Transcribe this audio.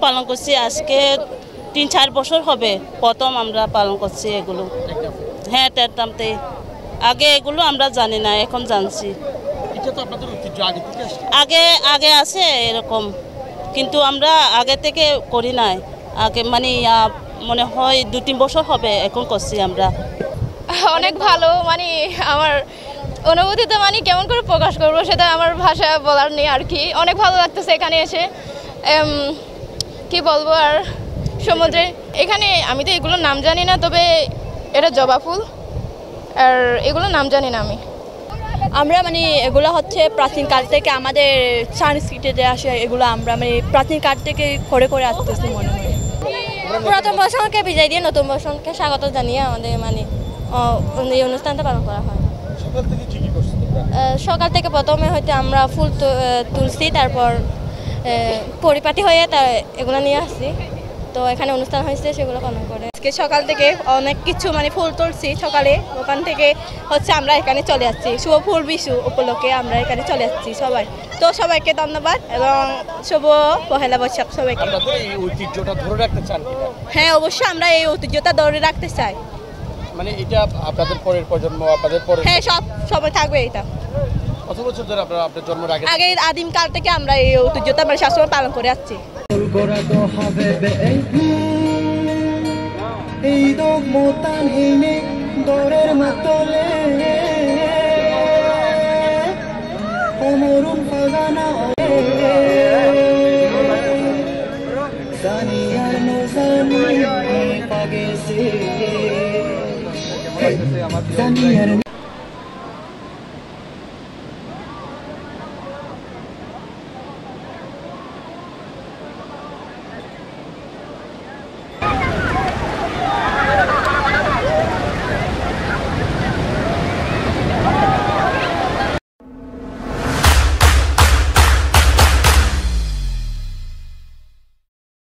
পালন করছি আজকে 3-4 বছর হবে প্রথম আমরা পালন করছি এগুলো। হ্যাঁ, টেরটামতে আগে এগুলো আমরা জানি না, এখন জানছি। আগে আগে আছে এরকম, কিন্তু আমরা আগে থেকে করি নাই। আগে মানে মনে হয় 2-3 বছর হবে এখন করছি আমরা। অনেক ভালো, মানে আমার অনুভূতিতে মানে কেমন করে প্রকাশ করবো সেটা আমার ভাষা বলার নেই আর কি। অনেক ভালো লাগতেছে এখানে এসে, কি বলবো আর। সমুদ্রে এখানে আমি তো এগুলোর নাম জানি না, তবে এটা জবা ফুল, আর এগুলোর নাম জানি না আমি। আমরা মানে এগুলো হচ্ছে প্রাচীনকাল থেকে আমাদের সংস্কৃতিতে আসে, এগুলো আমরা মানে প্রাচীনকাল থেকে করে করে আসতেছি মনে হয়। পুরাতন বর্ষকে বিদায় দিয়ে নতুন বর্ষকে স্বাগত জানিয়ে আমাদের মানে এই অনুষ্ঠানটা পালন করা হয়। সকাল থেকে প্রথমে হয়তো আমরা ফুল তুলছি, তারপর পরিপাটি হয়ে এগুলো নিয়ে আসছি, তো এখানে অনুষ্ঠান হয়েছে সেগুলো পালন করে। আজকে সকাল থেকে অনেক কিছু মানে ফুল তুলছি সকালে, ওখান থেকে হচ্ছে আমরা এখানে চলে যাচ্ছি শুভ ফুল বিশু উপলক্ষে আমরা এখানে চলে যাচ্ছি সবাই। তো সবাইকে ধন্যবাদ এবং শুভ পহেলা বৈশাখ সবাইকে। এই ঐতিহ্যটা ধরে রাখতে চান? হ্যাঁ, অবশ্যই আমরা এই ঐতিহ্যটা ধরে রাখতে চাই। মানে এটা আপনাদের পরের প্রজন্ম, আপনাদের পরে হ্যাঁ, সবাই থাকবে এটা। কত বছর ধরে আপনার জন্মের আগে আদিম কাল থেকে আমরা এই ঐতিহ্যটা আমরা সবসময় পালন করে আসছি। আমার